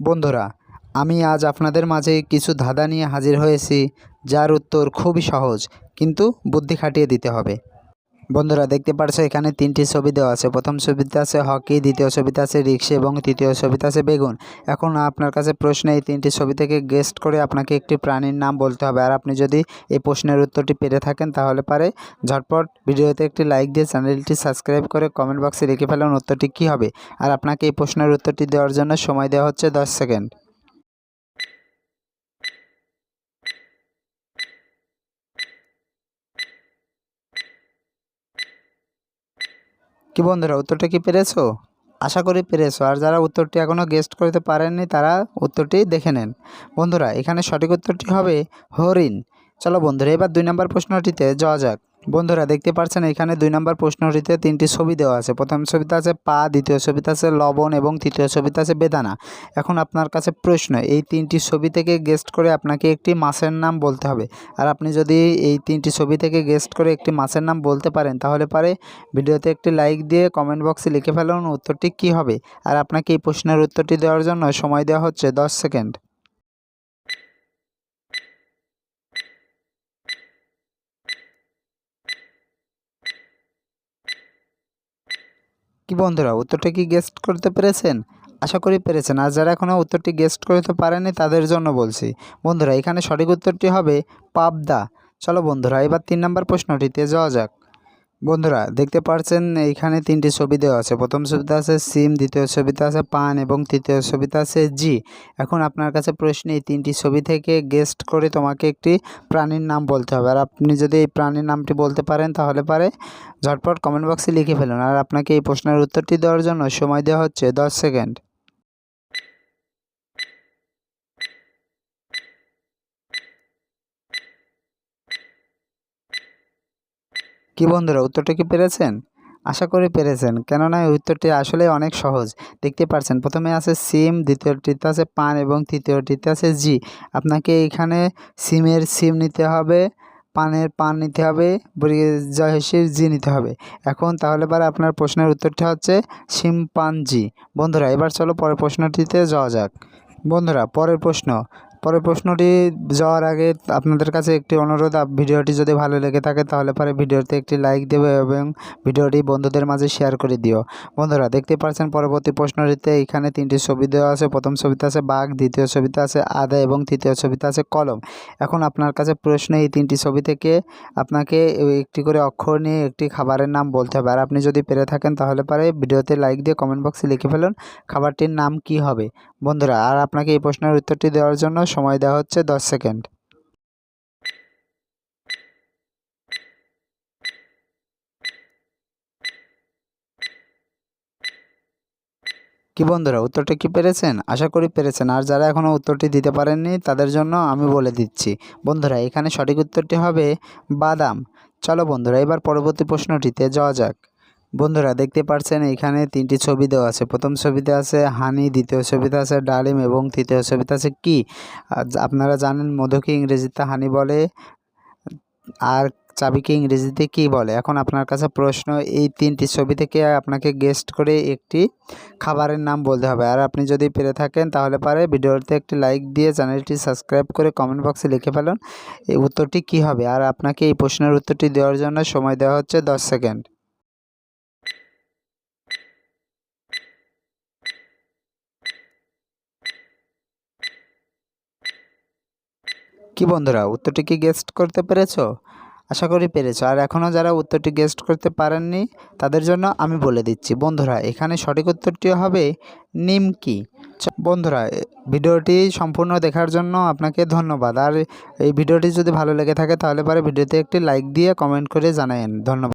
বন্ধুরা, আমি আজ আপনাদের মাঝে কিছু ধাঁধা নিয়ে হাজির হয়েছি, যার উত্তর খুবই সহজ, কিন্তু বুদ্ধি খাটিয়ে দিতে হবে। বন্ধুরা, দেখতে পাচ্ছ এখানে তিনটি ছবি দেওয়া আছে। প্রথম ছবিতে আছে হকি, দ্বিতীয় ছবিতে আছে রিকশা এবং তৃতীয় ছবিতে আছে বেগুন। এখন আপনার কাছে প্রশ্ন, এই তিনটি ছবি থেকে গেস্ট করে আপনাকে একটি প্রাণীর নাম বলতে হবে। আর আপনি যদি এই প্রশ্নের উত্তরটি পেরে থাকেন তাহলে পারে ঝটপট ভিডিওতে একটি লাইক দিয়ে চ্যানেলটি সাবস্ক্রাইব করে কমেন্ট বক্সে লিখে ফেলুন উত্তরটি কী হবে। আর আপনাকে এই প্রশ্নের উত্তরটি দেওয়ার জন্য সময় দেওয়া হচ্ছে 10 সেকেন্ড। কি বন্ধুরা, উত্তরটা কি পেরেছো? আশা করি পেরেছো। আর যারা উত্তরটি এখনও গেস্ট করতে পারেননি তারা উত্তরটি দেখে নেন। বন্ধুরা, এখানে সঠিক উত্তরটি হবে হরিণ। চলো বন্ধুরা, এবার 2 নম্বর প্রশ্নটিতে যাওয়া যাক। বন্ধুরা, দেখতে পাচ্ছেন এখানে 2 নম্বর প্রশ্নটিতে তিনটি ছবি দেওয়া আছে। প্রথম ছবিতে আছে পা, দ্বিতীয় ছবিতে আছে লবণ এবং তৃতীয় ছবিতে আছে বেদানা। এখন আপনার কাছে প্রশ্ন, এই তিনটি ছবি থেকে গেস্ট করে আপনাকে একটি মাছের নাম বলতে হবে। আর আপনি যদি এই তিনটি ছবি থেকে গেস্ট করে একটি মাছের নাম বলতে পারেন তাহলে পারে ভিডিওতে একটি লাইক দিয়ে কমেন্ট বক্সে লিখে ফেলুন উত্তরটি কী হবে। আর আপনাকে এই প্রশ্নের উত্তরটি দেওয়ার জন্য সময় দেওয়া হচ্ছে 10 সেকেন্ড। কি বন্ধুরা, উত্তরটা কি গেস্ট করতে পেরেছেন? আশা করি পেরেছেন। আর যারা এখনও উত্তরটি গেস্ট করতে পারেনি তাদের জন্য বলছি। বন্ধুরা, এখানে সঠিক উত্তরটি হবে পাবদা। চলো বন্ধুরা, এবার 3 নম্বর প্রশ্নটিতে যাওয়া যাক। বন্ধুরা, দেখতে পাচ্ছেন এইখানে তিনটি ছবি দেওয়া আছে। প্রথম ছবিতে আছে সিম, দ্বিতীয় ছবিতে আছে পান এবং তৃতীয় ছবিতে আছে জি। এখন আপনার কাছে প্রশ্ন, এই তিনটি ছবি থেকে গেস্ট করে তোমাকে একটি প্রাণীর নাম বলতে হবে। আর আপনি যদি এই প্রাণীর নামটি বলতে পারেন তাহলে পারে ঝটপট কমেন্ট বক্সে লিখে ফেলুন। আর আপনাকে এই প্রশ্নের উত্তরটি দেওয়ার জন্য সময় দেওয়া হচ্ছে 10 সেকেন্ড। কি বন্ধুরা, উত্তরটা কি পেরেছেন? আশা করি পেরেছেন, কেননা এই উত্তরটি আসলে অনেক সহজ। দেখতে পাচ্ছেন প্রথমে আছে সিম, দ্বিতীয়টিতে আছে পান এবং তৃতীয়টিতে আছে জি। আপনাকে এখানে সিমের সিম নিতে হবে, পানের পান নিতে হবে, জয়সির জি নিতে হবে। এখন তাহলে পরে আপনার প্রশ্নের উত্তরটি হচ্ছে শিম্পাঞ্জি। বন্ধুরা, এবার চলো পরের প্রশ্নটিতে যাওয়া যাক। বন্ধুরা, পরের প্রশ্নটি যাওয়ার আগে আপনাদের কাছে একটি অনুরোধ, ভিডিওটি যদি ভালো লেগে থাকে তাহলে পরে ভিডিওতে একটি লাইক দেবে এবং ভিডিওটি বন্ধুদের মাঝে শেয়ার করে দিও। বন্ধুরা, দেখতে পাচ্ছেন পরবর্তী প্রশ্নটিতে এখানে তিনটি ছবি দেওয়া আছে। প্রথম ছবিতে আছে বাঘ, দ্বিতীয় ছবিতে আছে আদা এবং তৃতীয় ছবিতে আছে কলম। এখন আপনার কাছে প্রশ্ন, এই তিনটি ছবি থেকে আপনাকে একটি করে অক্ষর নিয়ে একটি খাবারের নাম বলতে হবে। আর আপনি যদি পেরে থাকেন তাহলে পরে ভিডিওতে লাইক দিয়ে কমেন্ট বক্সে লিখে ফেলুন খাবারটির নাম কি হবে। বন্ধুরা, আর আপনাকে এই প্রশ্নের উত্তরটি দেওয়ার জন্য সময় দেওয়া হচ্ছে 10 সেকেন্ড। কি বন্ধুরা, উত্তরটা কি পেরেছেন? আশা করি পেরেছেন। আর যারা এখনও উত্তরটি দিতে পারেননি তাদের জন্য আমি বলে দিচ্ছি। বন্ধুরা, এখানে সঠিক উত্তরটি হবে বাদাম। চলো বন্ধুরা, এবার পরবর্তী প্রশ্নটিতে যাওয়া যাক। বন্ধুরা, দেখতে পাচ্ছেন এখানে তিনটি ছবি দেওয়া আছে। প্রথম ছবিতে আছে হানি, দ্বিতীয় ছবিতে আছে ডালিম এবং তৃতীয় ছবিতে আছে কি। আপনারা জানেন মধুকে ইংরেজিতে হানি বলে, আর চাবিকে ইংরেজিতে কী বলে। এখন আপনার কাছে প্রশ্ন, এই তিনটি ছবি থেকে আপনাকে গেস্ট করে একটি খাবারের নাম বলতে হবে। আর আপনি যদি পেরে থাকেন তাহলে পারে ভিডিওতে একটি লাইক দিয়ে চ্যানেলটি সাবস্ক্রাইব করে কমেন্ট বক্সে লিখে ফেলুন এই উত্তরটি কী হবে। আর আপনাকে এই প্রশ্নের উত্তরটি দেওয়ার জন্য সময় দেওয়া হচ্ছে 10 সেকেন্ড। কি বন্ধুরা, উত্তরটি কি গেস্ট করতে পেরেছো? আশা করি পেরেছো। আর এখনও যারা উত্তরটি গেস্ট করতে পারেননি তাদের জন্য আমি বলে দিচ্ছি। বন্ধুরা, এখানে সঠিক উত্তরটি হবে নিমকি। বন্ধুরা, ভিডিওটি সম্পূর্ণ দেখার জন্য আপনাকে ধন্যবাদ। আর এই ভিডিওটি যদি ভালো লেগে থাকে তাহলে পরে ভিডিওতে একটি লাইক দিয়ে কমেন্ট করে জানাবেন। ধন্যবাদ।